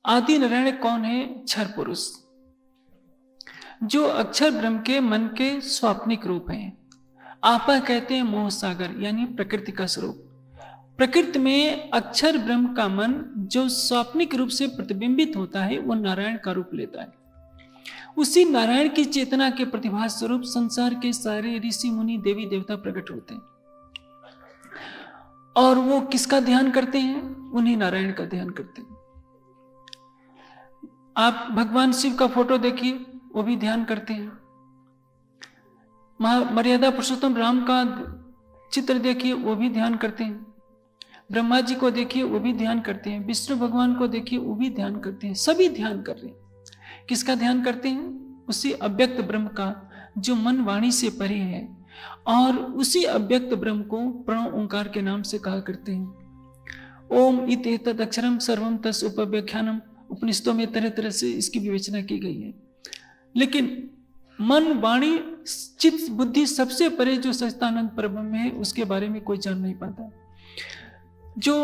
आदि नारायण कौन है? क्षर पुरुष, जो अक्षर ब्रह्म के मन के स्वाप्निक रूप हैं। आपा कहते हैं मोह सागर, यानी प्रकृति का स्वरूप। प्रकृति में अक्षर ब्रह्म का मन जो स्वाप्निक रूप से प्रतिबिंबित होता है, वो नारायण का रूप लेता है। उसी नारायण की चेतना के प्रतिभास स्वरूप संसार के सारे ऋषि मुनि देवी देवता प्रकट होते हैं। और वो किसका ध्यान करते हैं? उन्हीं नारायण का ध्यान करते हैं। आप भगवान शिव का फोटो देखिए, वो भी ध्यान करते हैं। मर्यादा पुरुषोत्तम राम का चित्र देखिए, वो भी ध्यान करते हैं। ब्रह्मा जी को देखिए, वो भी ध्यान करते हैं। विष्णु भगवान को देखिए, वो भी ध्यान करते हैं। सभी ध्यान कर रहे हैं। किसका ध्यान करते हैं? उसी अव्यक्त ब्रह्म का, जो मन वाणी से परे है। और उसी अव्यक्त ब्रह्म को प्रणव ओंकार के नाम से कहा करते हैं। ओम इत एतद अक्षरम सर्वम तस् उपव्याख्यानम, उपनिषदों में तरह तरह से इसकी विवेचना की गई है। लेकिन मन वाणी चित्त बुद्धि सबसे परे जो सच्चिदानंद परब्रह्म है, उसके बारे में कोई जान नहीं पाता। जो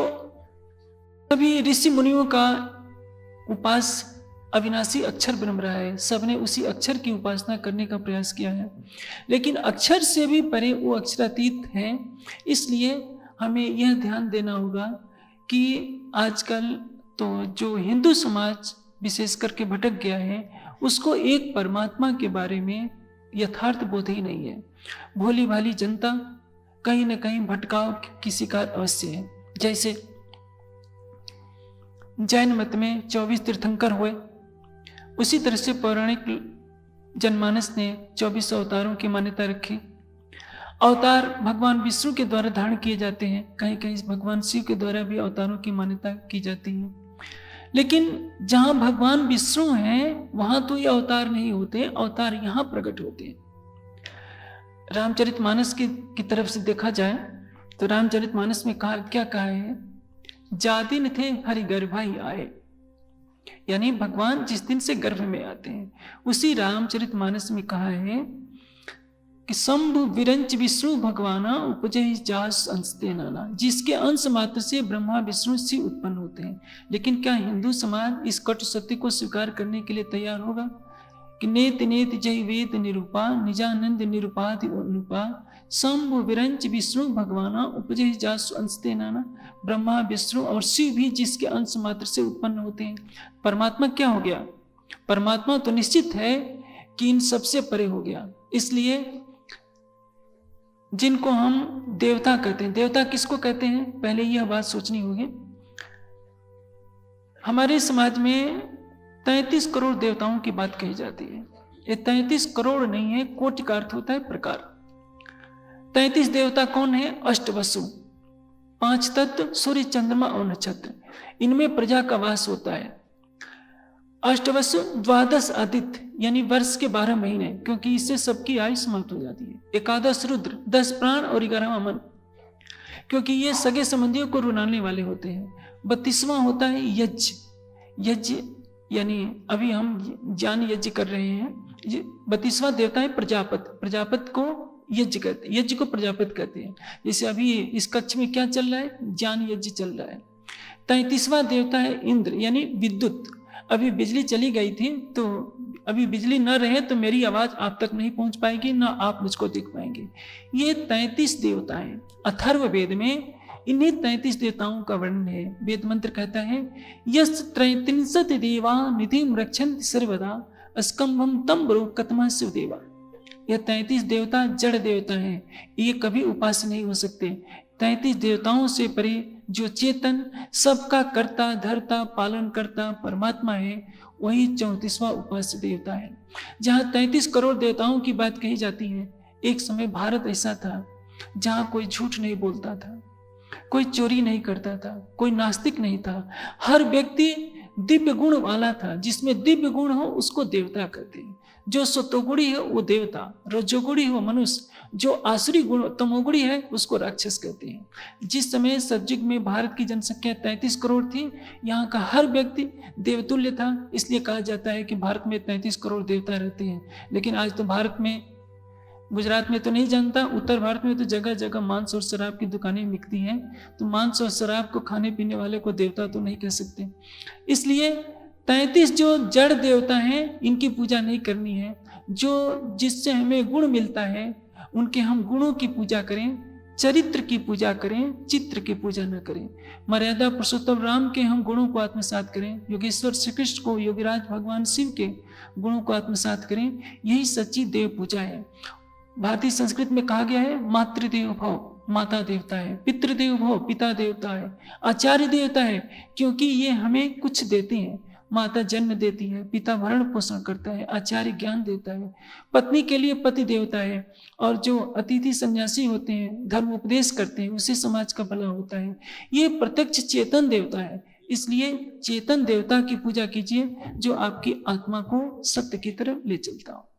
सभी ऋषि मुनियों का उपास अविनाशी अक्षर ब्रह्म रहा है, सबने उसी अक्षर की उपासना करने का प्रयास किया है। लेकिन अक्षर से भी परे वो अक्षरातीत है। इसलिए हमें यह ध्यान देना होगा कि आजकल तो जो हिंदू समाज विशेष करके भटक गया है, उसको एक परमात्मा के बारे में यथार्थ बोध ही नहीं है। भोली भाली जनता कहीं न कहीं भटकाव की शिकार अवश्य है। जैसे जैन मत में 24 तीर्थंकर हुए, उसी तरह से पौराणिक जनमानस ने 24 अवतारों की मान्यता रखी। अवतार भगवान विष्णु के द्वारा धारण किए जाते हैं, कहीं कहीं भगवान शिव के द्वारा भी अवतारों की मान्यता की जाती है। लेकिन जहां भगवान विष्णु हैं, वहां तो ये अवतार नहीं होते, अवतार यहां प्रकट होते हैं। रामचरितमानस की तरफ से देखा जाए तो रामचरितमानस में क्या कहा है? जादिन थे हरि गर्भाई आए, यानी भगवान जिस दिन से गर्भ में आते हैं, उसी रामचरितमानस में कहा है कि शंभु विरंच विष्णु भगवाना उपजे जास अंशते नाना, जिसके अंश मात्र से ब्रह्मा विष्णु शिव उत्पन्न होते हैं। लेकिन क्या हिंदू समाज इस कटु सत्य को स्वीकार करने के लिए तैयार होगा कि नेत नेत जय वेद निरूपा निजानंद निरूपाधि अनुपा शंभु विरंच विष्णु भगवाना उपजे जास अंशते नाना, ब्रह्मा विष्णु और शिव भी जिसके अंश मात्र से उत्पन्न होते हैं। परमात्मा क्या हो गया? परमात्मा तो निश्चित है कि इन सबसे परे हो गया। इसलिए जिनको हम देवता कहते हैं, देवता किसको कहते हैं? पहले यह बात सोचनी होगी। हमारे समाज में 33 करोड़ देवताओं की बात कही जाती है। ये 33 करोड़ नहीं है, कोटि का अर्थ होता है प्रकार। 33 देवता कौन है? अष्टवसु, 5 तत्व, सूर्य चंद्रमा और नक्षत्र, इनमें प्रजा का वास होता है। अष्टवसु 12 आदित्य, यानी वर्ष के 12 महीने, क्योंकि इससे सबकी आयु समाप्त हो जाती है। 11 रुद्र, 10 प्राण और 11वां मन, क्योंकि ये सगे संबंधियों को रुलाने वाले होते हैं। 32वां होता है यज्ञ, यज्ञ यानी अभी हम ज्ञान यज्ञ कर रहे हैं। 32वां देवता है प्रजापति, प्रजापति को यज्ञ कहते हैं, यज्ञ को प्रजापति कहते हैं। जैसे अभी इस कक्ष में क्या चल रहा है? ज्ञान यज्ञ चल रहा है। 33वां देवता है इंद्र, यानी विद्युत। अभी बिजली चली गई थी, तो अभी बिजली न रहे तो मेरी आवाज आप तक नहीं पहुंच पाएगी, ना आप मुझको देख पाएंगे। ये 33 देवता हैं। अथर्व वेद में इन्हीं 33 देवताओं का वर्णन है। वेद मंत्र कहता है यस् त्रैत्रिंशत् देवा निधिम रक्षन्ति सर्वदा अस्कंभम तम ब्रो कतमा शिव देवा। यह 33 देवता जड़ देवता हैं, ये कभी उपास्य नहीं हो सकते। 33 देवताओं से परे जो चेतन, सबका कर्ता धर्ता पालन करता परमात्मा है, वही 34वां उपास्य देवता है। जहाँ 33 करोड़ देवताओं की बात कही जाती है, एक समय भारत ऐसा था जहाँ कोई झूठ नहीं बोलता था, कोई चोरी नहीं करता था, कोई नास्तिक नहीं था। हर व्यक्ति दिव्य गुण वाला था। जिसमें दिव्य गुण हो उसको देवता कहते हैं। जो सतोगुणी है वो देवता, रजोगुणी हो मनुष्य, जो आसुरी गुण तमोगुणी है उसको राक्षस कहते हैं। जिस समय सतयुग में भारत की जनसंख्या 33 करोड़ थी, यहाँ का हर व्यक्ति देवतुल्य था। इसलिए कहा जाता है कि भारत में 33 करोड़ देवता रहते हैं। लेकिन आज तो भारत में, गुजरात में तो नहीं जानता, उत्तर भारत में तो जगह जगह मांस और शराब की दुकानें बिकती हैं। तो मांस और शराब को खाने पीने वाले को देवता तो नहीं कह सकते। इसलिए 33 जो जड़ देवता हैं इनकी पूजा नहीं करनी है। जो जिससे हमें गुण मिलता है उनके हम गुणों की पूजा करें, चरित्र की पूजा करें, चित्र की पूजा न करें। मर्यादा पुरुषोत्तम राम के हम गुणों को आत्मसात करें, योगेश्वर श्री कृष्ण को, योगीराज भगवान शिव के गुणों को आत्मसात करें। यही सच्ची देव पूजा है। भारतीय संस्कृति में कहा गया है मातृदेव भव, माता देवता है, पितृदेव भव, पिता देवता है, आचार्य देवता है, क्योंकि ये हमें कुछ देते हैं। माता जन्म देती है, पिता भरण पोषण करता है, आचार्य ज्ञान देता है, पत्नी के लिए पति देवता है, और जो अतिथि सन्यासी होते हैं धर्म उपदेश करते हैं उससे समाज का भला होता है। ये प्रत्यक्ष चेतन देवता है। इसलिए चेतन देवता की पूजा कीजिए जो आपकी आत्मा को सत्य की तरफ ले चलता हो।